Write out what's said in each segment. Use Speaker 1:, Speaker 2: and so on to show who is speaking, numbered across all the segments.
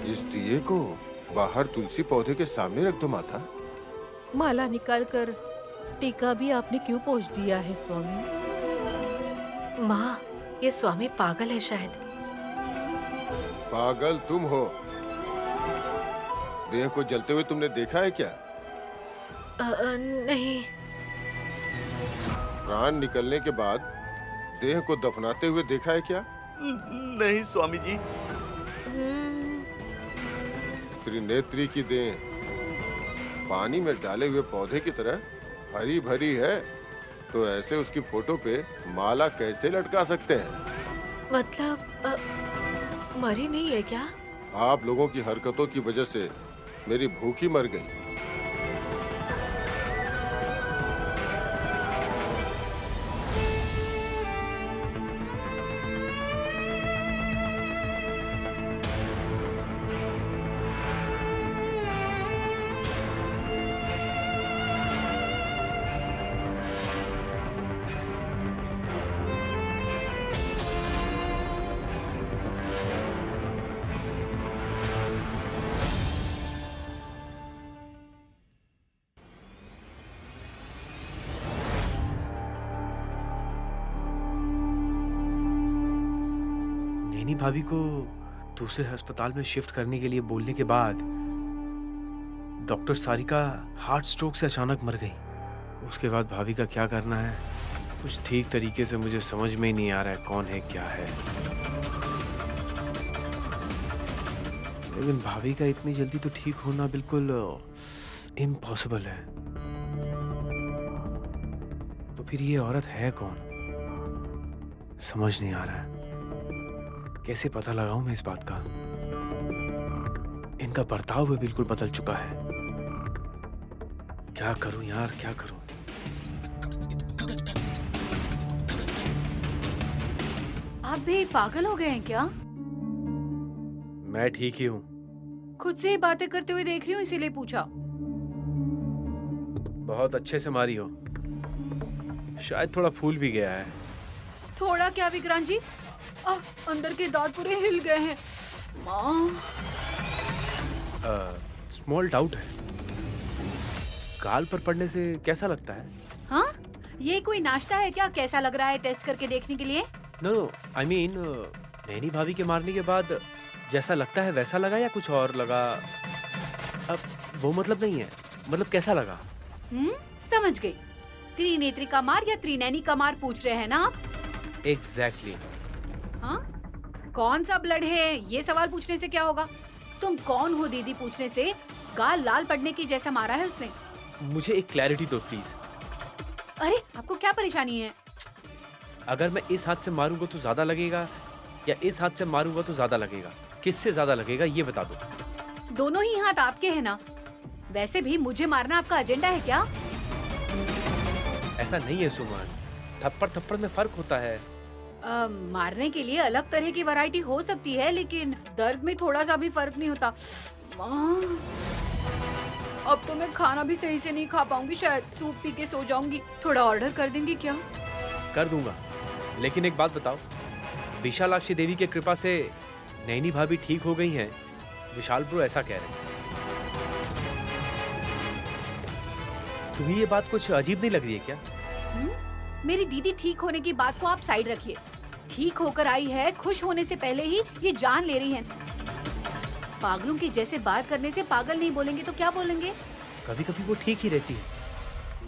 Speaker 1: इस दिए को बाहर तुलसी पौधे के सामने रख दो माता।
Speaker 2: माला निकाल कर टीका भी आपने क्यों पोंछ दिया है स्वामी?
Speaker 3: माँ, ये स्वामी पागल है शायद।
Speaker 1: पागल तुम हो। देह को जलते हुए तुमने देखा है क्या?
Speaker 3: नहीं।
Speaker 1: प्राण निकलने के बाद देह को दफनाते हुए देखा है क्या?
Speaker 4: नहीं स्वामी जी।
Speaker 1: त्रिनेत्री की देह पानी में डाले हुए पौधे की तरह हरी भरी है, तो ऐसे उसकी फोटो पे माला कैसे लटका सकते हैं?
Speaker 3: मतलब मरी नहीं है क्या?
Speaker 1: आप लोगों की हरकतों की वजह से मेरी भूख ही मर गई।
Speaker 5: नैनी भाभी को दूसरे अस्पताल में शिफ्ट करने के लिए बोलने के बाद डॉक्टर सारिका हार्ट स्ट्रोक से अचानक मर गई। उसके बाद भाभी का क्या करना है कुछ ठीक तरीके से मुझे समझ में ही नहीं आ रहा है, कौन है क्या है। लेकिन भाभी का इतनी जल्दी तो ठीक होना बिल्कुल इम्पॉसिबल है। तो फिर ये औरत है कौन, समझ नहीं आ रहा है। कैसे पता लगाऊं मैं इस बात का? इनका बर्ताव भी बिल्कुल बदल चुका है। क्या करूं यार, क्या करूं?
Speaker 6: आप भी पागल हो गए हैं क्या?
Speaker 5: मैं ठीक ही हूं।
Speaker 6: खुद से ही बातें करते हुए देख रही हूँ, इसीलिए पूछा।
Speaker 5: बहुत अच्छे से मारी हो, शायद थोड़ा फूल भी गया है।
Speaker 6: थोड़ा क्या विक्रांत जी, अंदर के दांत पूरे हिल गए हैं। माँ,
Speaker 5: स्मॉल डाउट है, गाल पर पड़ने से कैसा लगता है?
Speaker 6: हाँ, ये कोई नाश्ता है क्या? कैसा लग रहा है टेस्ट करके देखने के लिए?
Speaker 5: नो, आई मीन नैनी भाभी के मारने के बाद जैसा लगता है वैसा लगा या कुछ और लगा? अब वो मतलब नहीं है, मतलब कैसा लगा?
Speaker 6: समझ गई। त्रिनेत्री का मार या त्रिनैनी का मार पूछ रहे हैं ना आप?
Speaker 5: एग्जैक्टली।
Speaker 6: हाँ? कौन सा ब्लड है ये सवाल पूछने से क्या होगा? तुम कौन हो दीदी पूछने से गाल लाल पड़ने की जैसा मारा है उसने।
Speaker 5: मुझे एक क्लैरिटी दो प्लीज।
Speaker 6: अरे आपको क्या परेशानी है?
Speaker 5: अगर मैं इस हाथ से मारूंगा तो ज्यादा लगेगा या इस हाथ से मारूंगा तो ज्यादा लगेगा? किससे ज्यादा लगेगा ये बता दो।
Speaker 6: दोनों ही हाथ आपके हैं ना। वैसे भी मुझे मारना आपका एजेंडा है क्या?
Speaker 5: ऐसा नहीं है सुमन, थप्पड़ थप्पड़ में फर्क होता है।
Speaker 6: मारने के लिए अलग तरह की वैरायटी हो सकती है, लेकिन दर्द में थोड़ा सा भी फर्क नहीं होता। अब तो मैं खाना भी सही से नहीं खा पाऊंगी, शायद सूप पी के सो जाऊंगी। थोड़ा ऑर्डर कर देंगे क्या?
Speaker 5: कर दूंगा, लेकिन एक बात बताओ, विशालाक्षी देवी की कृपा से नैनी भाभी ठीक हो गई हैं, विशाल ब्रो ऐसा कह रहे हैं। तुम्हें ये बात कुछ अजीब नहीं लग रही है क्या?
Speaker 6: मेरी दीदी ठीक होने की बात को आप साइड रखिए। ठीक होकर आई है, खुश होने से पहले ही ये जान ले रही है। पागलों की जैसे बात करने से पागल नहीं बोलेंगे तो क्या बोलेंगे?
Speaker 5: कभी कभी वो ठीक ही रहती है,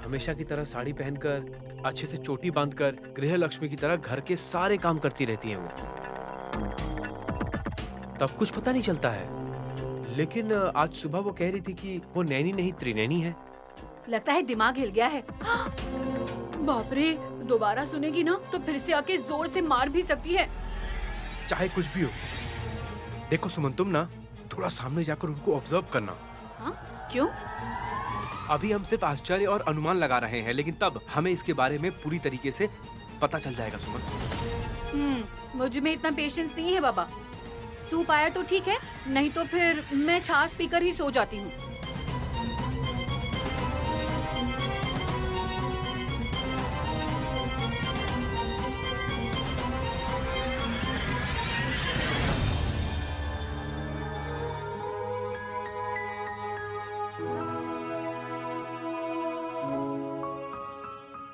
Speaker 5: हमेशा की तरह साड़ी पहनकर, अच्छे से चोटी बांधकर, गृह लक्ष्मी की तरह घर के सारे काम करती रहती हैं वो। तब कुछ पता नहीं चलता है, लेकिन आज सुबह वो कह रही थी कि वो नैनी नहीं त्रिनैनी है।
Speaker 6: लगता है दिमाग हिल गया है। बाप रे, दोबारा सुनेगी ना तो फिर से आके जोर से मार भी सकती है।
Speaker 5: चाहे कुछ भी हो, देखो सुमन, तुम ना थोड़ा सामने जाकर उनको ऑब्जर्व करना।
Speaker 6: हाँ? क्यों?
Speaker 5: अभी हम सिर्फ आश्चर्य और अनुमान लगा रहे हैं, लेकिन तब हमें इसके बारे में पूरी तरीके से पता चल जाएगा सुमन।
Speaker 6: मुझ में इतना पेशेंस नहीं है बाबा। सूप आया तो ठीक है, नहीं तो फिर मैं छाछ पीकर ही सो जाती हूँ।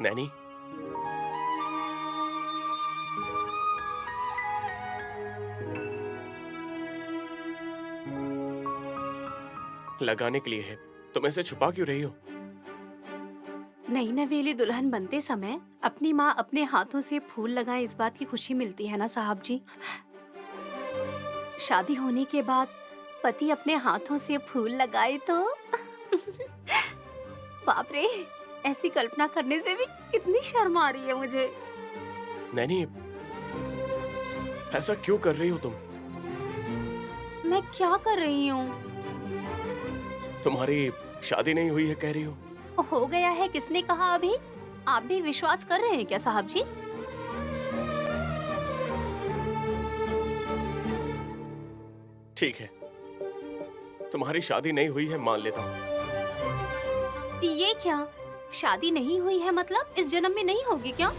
Speaker 7: नैनी, लगाने के लिए है, तुम ऐसे छुपा क्यों रही हो?
Speaker 8: नई नवेली दुल्हन बनते समय अपनी माँ अपने हाथों से फूल लगाए, इस बात की खुशी मिलती है ना साहब जी। शादी होने के बाद पति अपने हाथों से फूल लगाए तो बाप रे, ऐसी कल्पना करने से भी कितनी शर्म आ रही है मुझे।
Speaker 7: नैनी, ऐसा क्यों कर रही हो तुम?
Speaker 8: मैं क्या कर रही हूँ?
Speaker 7: तुम्हारी शादी नहीं हुई है कह रही हो?
Speaker 8: हो गया है किसने कहा अभी? आप भी विश्वास कर रहे हैं क्या साहब जी?
Speaker 7: ठीक है, तुम्हारी शादी नहीं हुई है मान लेता हूँ।
Speaker 8: ये क्या, शादी नहीं हुई है मतलब इस जन्म में नहीं होगी क्या?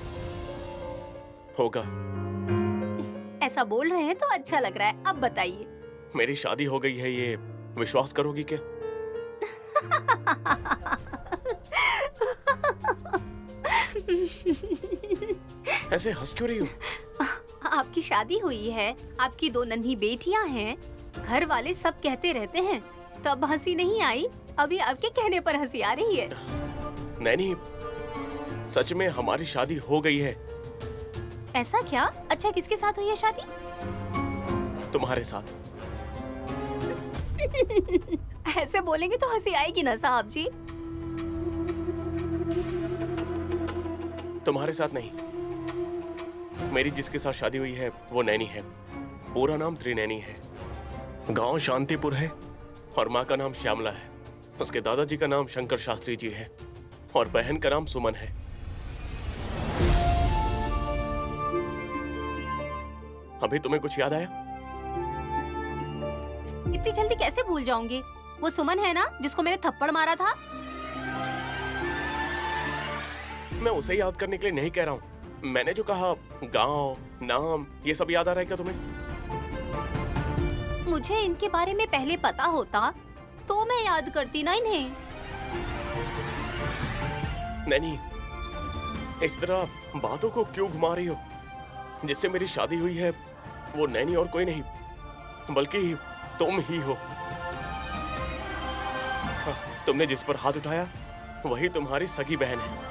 Speaker 7: होगा।
Speaker 8: ऐसा बोल रहे हैं तो अच्छा लग रहा है। अब बताइए।
Speaker 7: मेरी शादी हो गई है, ये विश्वास करोगी क्या? ऐसे हंस क्यों रही हो?
Speaker 8: आपकी शादी हुई है, आपकी 2 नन्ही बेटियां हैं, घर वाले सब कहते रहते हैं, तब हंसी नहीं आई, अभी आपके कहने पर हंसी आ रही है।
Speaker 7: नैनी, सच में हमारी शादी हो गई है।
Speaker 8: ऐसा क्या? अच्छा, किसके साथ हुई है शादी?
Speaker 7: तुम्हारे साथ।
Speaker 8: ऐसे बोलेंगे तो हंसी आएगी ना साहब जी।
Speaker 7: तुम्हारे साथ नहीं, मेरी जिसके साथ शादी हुई है वो नैनी है। पूरा नाम त्रिनैनी है, गांव शांतिपुर है और माँ का नाम श्यामला है। उसके दादाजी का नाम शंकर शास्त्री जी है और बहन का नाम सुमन है। अभी तुम्हें कुछ याद आया?
Speaker 8: इतनी जल्दी कैसे भूल जाऊंगी? वो सुमन है ना जिसको मैंने थप्पड़ मारा था?
Speaker 7: मैं उसे याद करने के लिए नहीं कह रहा हूँ। मैंने जो कहा, गांव, नाम, ये सब याद आ रहा है क्या तुम्हें?
Speaker 8: मुझे इनके बारे में पहले पता होता तो मैं याद करती ना इन्हें।
Speaker 7: नैनी, इस तरह बातों को क्यों घुमा रही हो? जिससे मेरी शादी हुई है वो नैनी और कोई नहीं बल्कि तुम ही हो। तुमने जिस पर हाथ उठाया वही तुम्हारी सगी बहन है।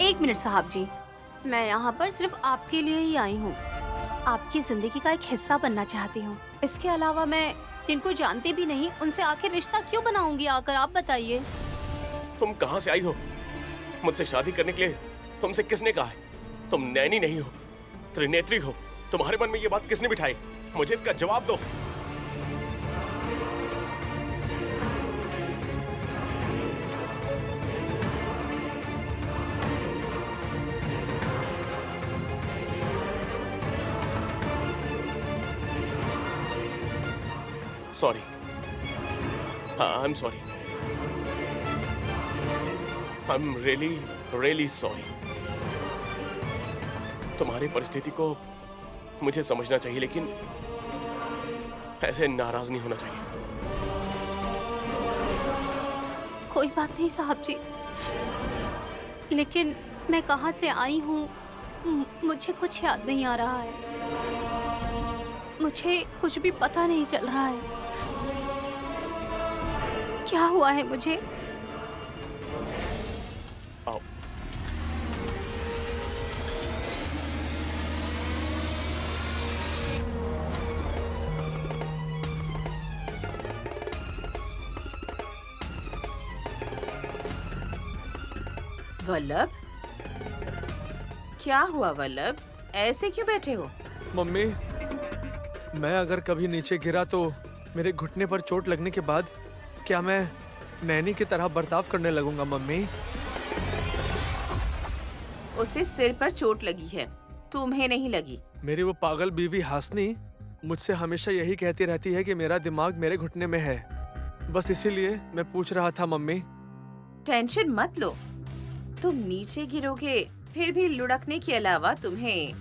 Speaker 8: 1 मिनट साहब जी, मैं यहाँ पर सिर्फ आपके लिए ही आई हूँ। आपकी जिंदगी का एक हिस्सा बनना चाहती हूँ। इसके अलावा मैं जिनको जानते भी नहीं उनसे आखिर रिश्ता क्यों बनाऊंगी आकर, आप बताइए।
Speaker 7: तुम कहाँ से आई हो? मुझसे शादी करने के लिए तुमसे किसने कहा है? तुम नैनी नहीं हो, त्रिनेत्री हो। तुम्हारे मन में ये बात किसने बिठाई? मुझे इसका जवाब दो। Sorry, I am sorry, I am really sorry. तुम्हारी परिस्थिति को मुझे समझना चाहिए, लेकिन ऐसे नाराज नहीं होना चाहिए।
Speaker 8: कोई बात नहीं साहब जी, लेकिन मैं कहाँ से आई हूँ मुझे कुछ याद नहीं आ रहा है। मुझे कुछ भी पता नहीं चल रहा है। क्या हुआ है मुझे?
Speaker 7: आओ।
Speaker 9: वल्लभ, क्या हुआ वल्लभ? ऐसे क्यों बैठे हो?
Speaker 10: मम्मी, मैं अगर कभी नीचे गिरा तो मेरे घुटने पर चोट लगने के बाद क्या मैं नैनी की तरह बर्ताव करने लगूंगा मम्मी?
Speaker 9: उसे सिर पर चोट लगी है, तुम्हें नहीं लगी।
Speaker 10: मेरी वो पागल बीवी हासनी मुझसे हमेशा यही कहती रहती है कि मेरा दिमाग मेरे घुटने में है। बस इसीलिए मैं पूछ रहा था मम्मी।
Speaker 9: टेंशन मत लो, तुम नीचे गिरोगे फिर भी लुढ़कने के अलावा तुम्हें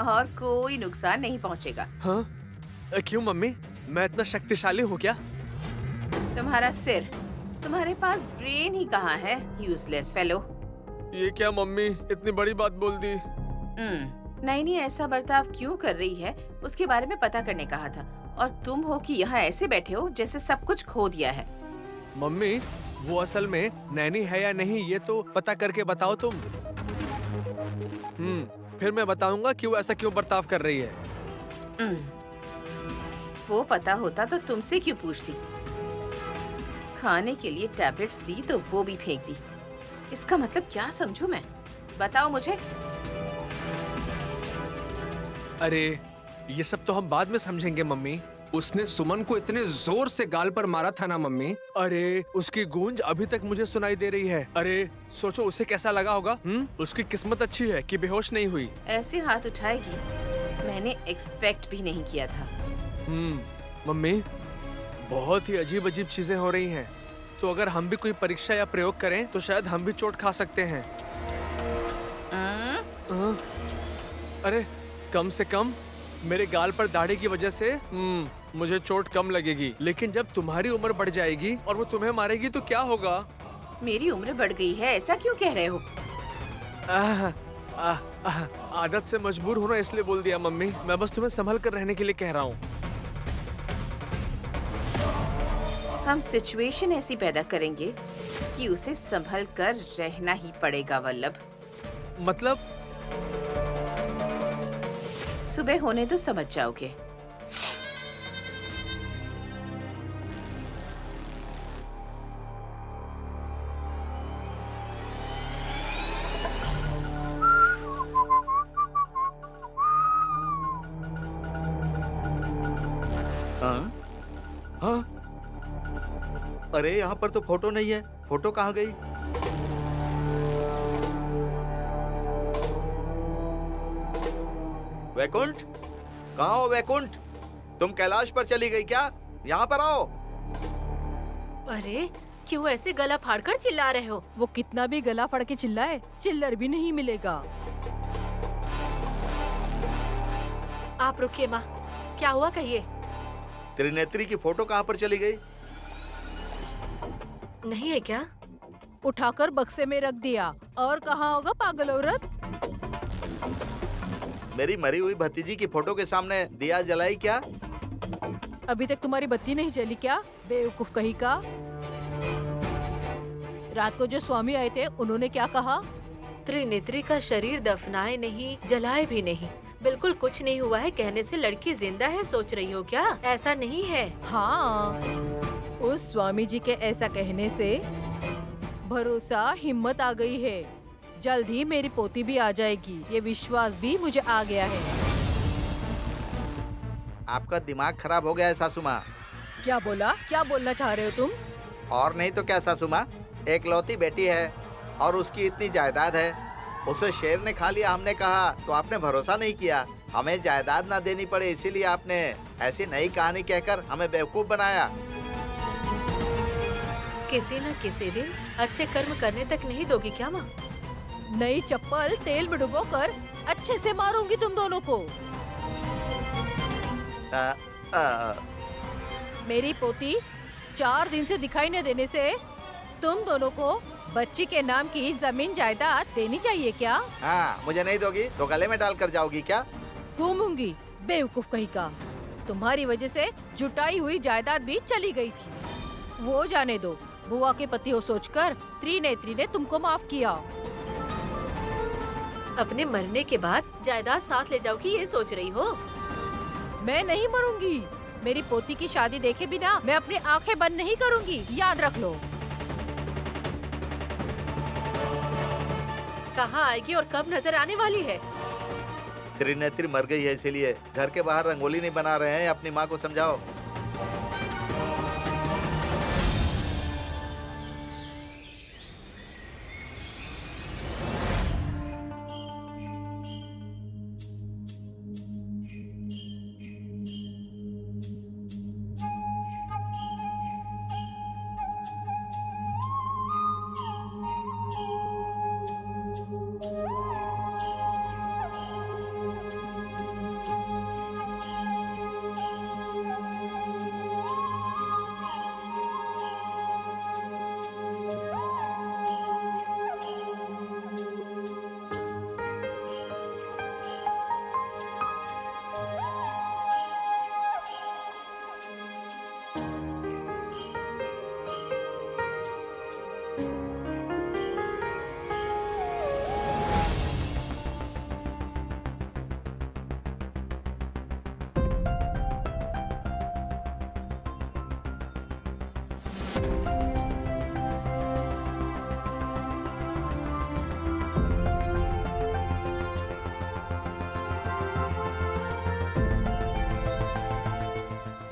Speaker 9: और कोई नुकसान नहीं पहुंचेगा।
Speaker 10: हाँ? क्यों मम्मी, मैं इतना शक्तिशाली हूँ क्या?
Speaker 9: तुम्हारा सिर, तुम्हारे पास ब्रेन ही कहाँ है, यूजलेस फेलो।
Speaker 10: ये क्या मम्मी, इतनी बड़ी बात बोल दी।
Speaker 9: नैनी ऐसा बर्ताव क्यों कर रही है उसके बारे में पता करने कहा था, और तुम हो कि यहाँ ऐसे बैठे हो जैसे सब कुछ खो दिया है।
Speaker 10: मम्मी, वो असल में नैनी है या नहीं ये तो पता करके बताओ तुम। फिर मैं बताऊंगा कि वो ऐसा क्यों बर्ताव कर रही है।
Speaker 9: वो पता होता तो तुमसे क्यों पूछती। खाने के लिए टैबलेट्स दी तो वो भी फेंक दी। इसका मतलब क्या समझूं मैं, बताओ मुझे।
Speaker 10: अरे ये सब तो हम बाद में समझेंगे मम्मी।
Speaker 11: उसने सुमन को इतने जोर से गाल पर मारा था ना मम्मी।
Speaker 10: अरे उसकी गूंज अभी तक मुझे सुनाई दे रही है। अरे सोचो उसे कैसा लगा होगा। उसकी किस्मत अच्छी है कि बेहोश नहीं हुई।
Speaker 9: ऐसे हाथ उठाएगी मैंने एक्सपेक्ट भी नहीं किया था।
Speaker 10: मम्मी, बहुत ही अजीब अजीब चीजें हो रही हैं। तो अगर हम भी कोई परीक्षा या प्रयोग करें तो शायद हम भी चोट खा सकते हैं। अरे कम से कम मेरे गाल पर दाढ़ी की वजह से मुझे चोट कम लगेगी, लेकिन जब तुम्हारी उम्र बढ़ जाएगी और वो तुम्हें मारेगी तो क्या होगा?
Speaker 9: मेरी उम्र बढ़ गई है ऐसा क्यों कह रहे हो?
Speaker 10: आदत से मजबूर होना इसलिए बोल दिया मम्मी। मैं बस तुम्हें संभल कर रहने के लिए कह रहा हूँ।
Speaker 9: हम सिचुएशन ऐसी पैदा करेंगे कि उसे संभल कर रहना ही पड़ेगा वल्लभ।
Speaker 10: मतलब?
Speaker 9: सुबह होने तो समझ जाओगे।
Speaker 4: हाँ? हाँ? अरे यहाँ पर तो फोटो नहीं है। फोटो कहाँ गई? वैकुंठ, कहाँ हो वैकुंठ? तुम कैलाश पर चली गई क्या? यहाँ पर आओ।
Speaker 3: अरे क्यों ऐसे गला फाड़कर चिल्ला रहे हो?
Speaker 2: वो कितना भी गला फाड़ के चिल्लाए, चिल्लर भी नहीं मिलेगा।
Speaker 3: आप रुकिए माँ, क्या हुआ कहिए।
Speaker 4: त्रिनेत्री की फोटो कहाँ पर चली गई?
Speaker 3: नहीं है क्या?
Speaker 2: उठाकर बक्से में रख दिया। और कहाँ होगा पागल औरत?
Speaker 4: मेरी मरी हुई भतीजी की फोटो के सामने दिया जलाई क्या?
Speaker 2: अभी तक तुम्हारी बत्ती नहीं जली क्या, बेवकूफ कहीं का? रात को जो स्वामी आए थे उन्होंने क्या कहा?
Speaker 3: त्रिनेत्री का शरीर दफनाए नहीं, जलाए भी नहीं, बिल्कुल कुछ नहीं हुआ है कहने से लड़की जिंदा है सोच रही हो क्या? ऐसा नहीं है।
Speaker 2: हाँ, उस स्वामी जी के ऐसा कहने से भरोसा हिम्मत आ गई है। जल्द ही मेरी पोती भी आ जाएगी, ये विश्वास भी मुझे आ गया है।
Speaker 4: आपका दिमाग खराब हो गया है सासू माँ।
Speaker 2: क्या बोला? क्या बोलना चाह रहे हो तुम?
Speaker 4: और नहीं तो क्या सासू माँ, एक लौती बेटी है और उसकी इतनी जायदाद है। उसे शेर ने खा लिया हमने कहा तो आपने भरोसा नहीं किया। हमें जायदाद ना देनी पड़े इसीलिए आपने ऐसी नई कहानी कहकर हमें बेवकूफ बनाया।
Speaker 3: किसी न किसी दिन अच्छे कर्म करने तक नहीं दोगी क्या माँ?
Speaker 2: नई चप्पल तेल में डुबोकर अच्छे से मारूंगी तुम दोनों को। मेरी पोती 4 दिन से दिखाई न देने से तुम दोनों को बच्ची के नाम की जमीन जायदाद देनी चाहिए क्या?
Speaker 4: हाँ, मुझे नहीं दोगी तो गले में डाल कर जाओगी क्या?
Speaker 2: घूमूंगी, बेवकूफ कहीं का। तुम्हारी वजह से जुटाई हुई जायदाद भी चली गई थी। वो जाने दो, बुआ के पति हो सोचकर त्रिनेत्री ने तुमको माफ किया।
Speaker 3: अपने मरने के बाद जायदाद साथ ले जाओगी ये सोच रही हो?
Speaker 2: मैं नहीं मरूंगी। मेरी पोती की शादी देखे बिना मैं अपनी आंखें बंद नहीं करूंगी, याद रख लो।
Speaker 3: कहाँ आएगी और कब नजर आने वाली है?
Speaker 4: त्रिनेत्री मर गई है इसीलिए घर के बाहर रंगोली नहीं बना रहे हैं। अपनी माँ को समझाओ।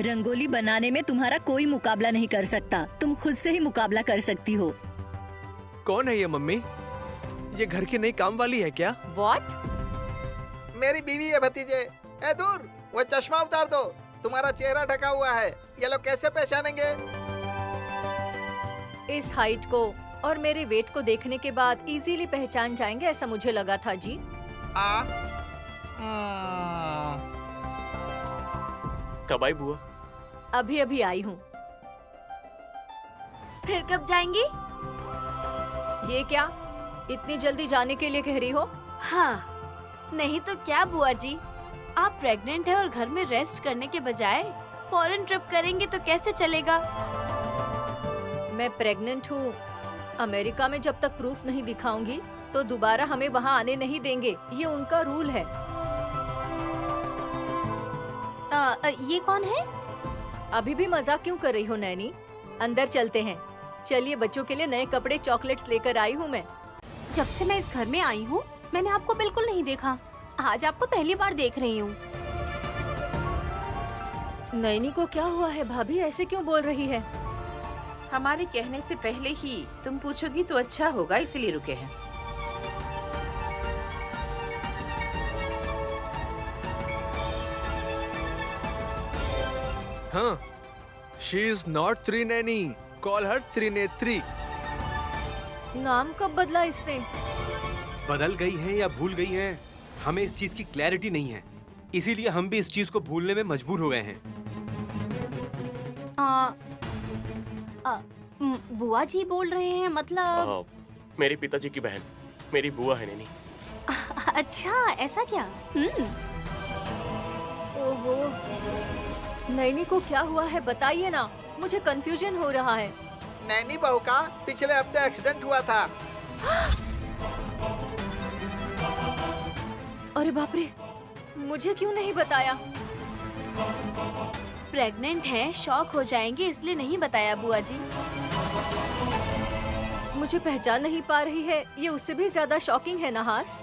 Speaker 12: रंगोली बनाने में तुम्हारा कोई मुकाबला नहीं कर सकता। तुम खुद से ही मुकाबला कर सकती हो।
Speaker 10: कौन है ये मम्मी? ये घर की नई काम वाली है क्या?
Speaker 3: व्हाट?
Speaker 4: मेरी बीवी है भतीजे। ए दूर, वो चश्मा उतार दो, तुम्हारा चेहरा ढका हुआ है, ये लोग कैसे पहचानेंगे?
Speaker 2: इस हाइट को और मेरे वेट को देखने के बाद इजीली पहचान जाएंगे, ऐसा मुझे लगा था जी।
Speaker 7: कब आई बुआ?
Speaker 2: अभी अभी आई हूँ।
Speaker 8: फिर कब जाएंगी?
Speaker 2: ये क्या, इतनी जल्दी जाने के लिए कह रही हो?
Speaker 8: हाँ, नहीं तो क्या बुआ जी, आप प्रेग्नेंट है और घर में रेस्ट करने के बजाय फॉरेन ट्रिप करेंगे तो कैसे चलेगा?
Speaker 2: मैं प्रेग्नेंट हूँ। अमेरिका में जब तक प्रूफ नहीं दिखाऊंगी तो दोबारा हमें वहाँ आने नहीं देंगे, ये उनका रूल है।
Speaker 8: ये कौन है?
Speaker 2: अभी भी मजाक क्यों कर रही हो नैनी? अंदर चलते हैं। चलिए, बच्चों के लिए नए कपड़े चॉकलेट्स लेकर आई हूँ मैं।
Speaker 8: जब से मैं इस घर में आई हूँ मैंने आपको बिल्कुल नहीं देखा। आज आपको पहली बार देख रही हूँ।
Speaker 2: नैनी को क्या हुआ है भाभी, ऐसे क्यों बोल रही है?
Speaker 9: हमारे कहने से पहले ही तुम पूछोगी तो अच्छा होगा, इसलिए रुके हैं।
Speaker 10: हाँ, she is not Trinaini, call her Trinetri.
Speaker 2: नाम कब बदला इसने?
Speaker 5: बदल गई है या भूल गई है, हमें इस चीज की क्लैरिटी नहीं है, इसीलिए हम भी इस चीज को भूलने में मजबूर हो गए हैं।
Speaker 8: बुआ जी बोल रहे हैं, मतलब?
Speaker 7: मेरे पिताजी की बहन, मेरी बुआ है नैनी।
Speaker 8: अच्छा, ऐसा क्या?
Speaker 2: ओहो, नैनी को क्या हुआ है बताइए ना, मुझे कंफ्यूजन हो रहा है।
Speaker 4: नैनी बहू का पिछले हफ्ते एक्सीडेंट हुआ था।
Speaker 2: अरे बाप रे, मुझे क्यों नहीं बताया?
Speaker 8: प्रेग्नेंट हैं, शॉक हो जाएंगे इसलिए नहीं बताया बुआ जी।
Speaker 2: मुझे पहचान नहीं पा रही है, ये उससे भी ज्यादा शॉकिंग है ना हास।